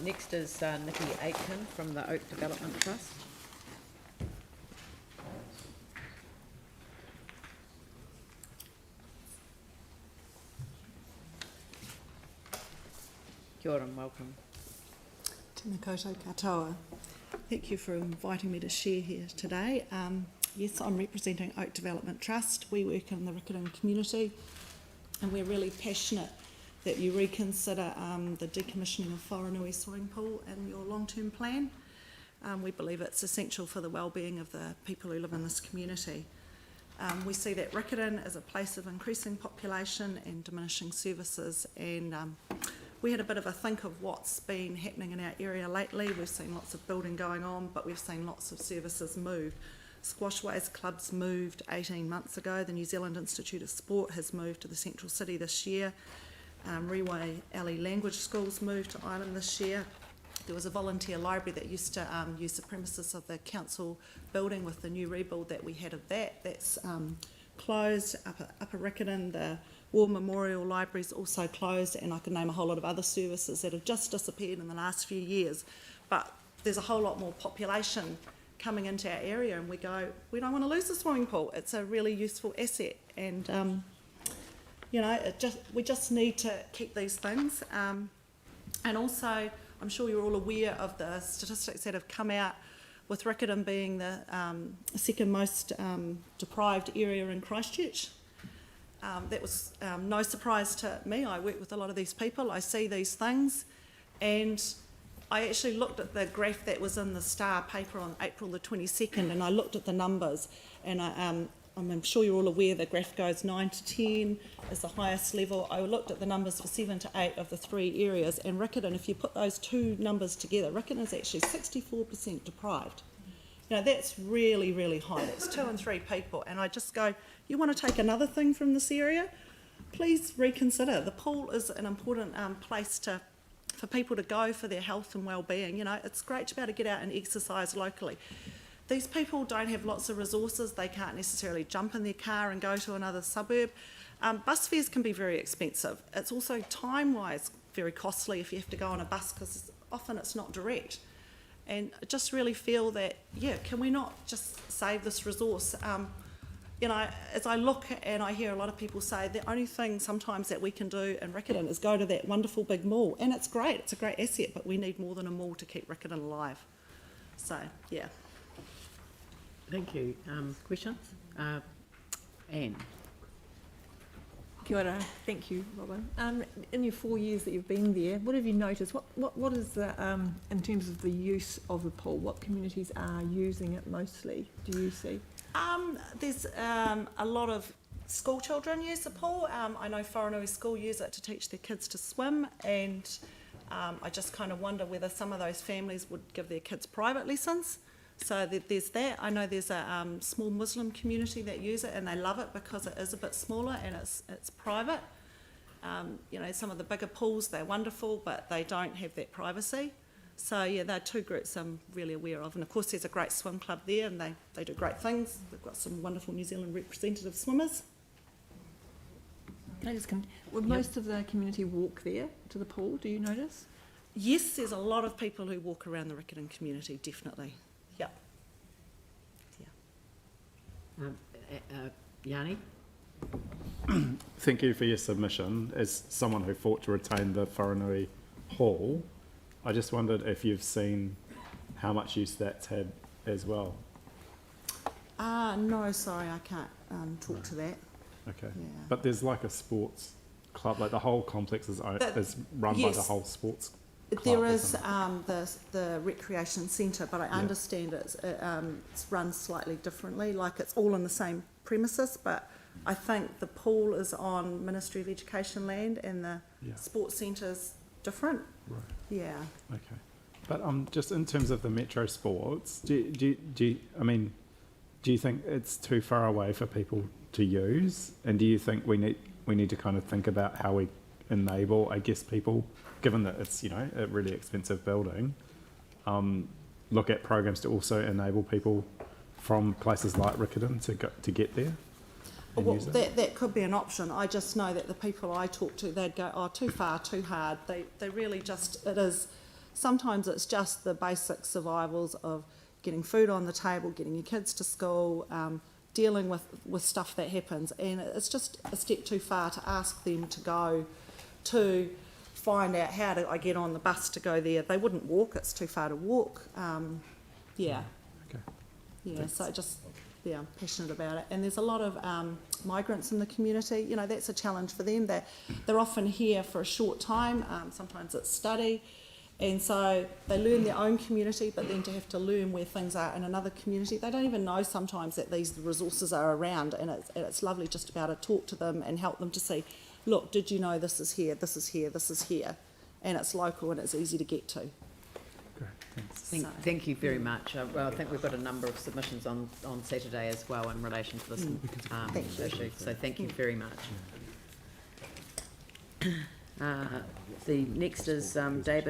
Next is Nicki Aitken from the Oak Development Trust. Kia ora and welcome. Tēnā koutou katoa. Thank you for inviting me to share here today. Yes, I'm representing Oak Development Trust. We work in the Riccarton community and we're really passionate that you reconsider the decommissioning of Whanganui swimming pool in your long-term plan. We believe it's essential for the well-being of the people who live in this community. We see that Riccarton is a place of increasing population and diminishing services, and we had a bit of a think of what's been happening in our area lately. We've seen lots of building going on, but we've seen lots of services move. Squashways clubs moved 18 months ago. The New Zealand Institute of Sport has moved to the central city this year. Reway Alley Language Schools moved to Ireland this year. There was a volunteer library that used to use the premises of the council building. With the new rebuild that we had of that, that's closed. Upper Riccarton, the War Memorial Library's also closed, and I can name a whole lot of other services that have just disappeared in the last few years. But there's a whole lot more population coming into our area, and we don't want to lose the swimming pool. It's a really useful asset, and you know, we just need to keep these things. And also, I'm sure you're all aware of the statistics that have come out with Riccarton being the second most deprived area in Christchurch. That was no surprise to me. I work with a lot of these people. I see these things, and I actually looked at the graph that was in the Star paper on April the 22nd, and I looked at the numbers, and I'm sure you're all aware the graph goes 9 to 10 is the highest level. I looked at the numbers for 7 to 8 of the 3 areas, and Riccarton, if you put those two numbers together, Riccarton is actually 64% deprived. You know, that's really, really high. That's 2 and 3 people, and I just go, you want to take another thing from this area? Please reconsider. The pool is an important place for people to go for their health and well-being. You know, it's great to be able to get out and exercise locally. These people don't have lots of resources. They can't necessarily jump in their car and go to another suburb. Bus fares can be very expensive. It's also time-wise very costly if you have to go on a bus, because often it's not direct. And I just really feel that, yeah, can we not just save this resource? You know, as I look and I hear a lot of people say the only thing sometimes that we can do in Riccarton is go to that wonderful big mall, and it's great, it's a great asset, but we need more than a mall to keep Riccarton alive. So, yeah. Thank you. Questions? Anne? Kia ora. Thank you, Robin. In your 4 years that you've been there, what have you noticed? What is the, in terms of the use of the pool, what communities are using it mostly, do you see? There's a lot of school children use the pool. I know Whanganui School use it to teach their kids to swim, and I just kind of wonder whether some of those families would give their kids private lessons. So there's that. I know there's a small Muslim community that use it, and they love it because it is a bit smaller and it's private. You know, some of the bigger pools, they're wonderful, but they don't have that privacy. So yeah, they're two groups I'm really aware of. And of course there's a great swim club there, and they do great things. They've got some wonderful New Zealand representative swimmers. Can I just would most of the community walk there to the pool, do you notice? Yes, there's a lot of people who walk around the Riccarton community, definitely. Yep. Yeah. Yanni? Thank you for your submission. As someone who fought to retain the Whanganui Hall, I just wondered if you've seen how much use that's had as well. No, sorry, I can't talk to that. Okay. Yeah. But there's like a sports club, like the whole complex is run by yes. the whole sports club. There is the recreation centre, but I understand it's run slightly differently, like it's all in the same premises, but I think the pool is on Ministry of Education land and the sports centre's different. Right. Yeah. Okay. But just in terms of the metro sports, do you think it's too far away for people to use? And do you think we need to kind of think about how we enable, I guess, people, given that it's, you know, a really expensive building, look at programs to also enable people from places like Riccarton to get there? Well, that could be an option. I just know that the people I talk to, they'd go, oh, too far, too hard. They really just, it is sometimes it's just the basic survivals of getting food on the table, getting your kids to school, dealing with stuff that happens, and it's just a step too far to ask them to go to find out how do I get on the bus to go there. They wouldn't walk, it's too far to walk. Okay. So just, I'm passionate about it. And there's a lot of migrants in the community. You know, that's a challenge for them. They're often here for a short time, sometimes it's study, and so they learn their own community, but then to have to learn where things are in another community, they don't even know sometimes that these resources are around, and it's lovely just to be able to talk to them and help them to see, look, did you know this is here, this is here, this is here, and it's local and it's easy to get to. Great, thanks. Thank you very much. Well, I think we've got a number of submissions on Saturday as well in relation to this issue, so thank you very much. The next is David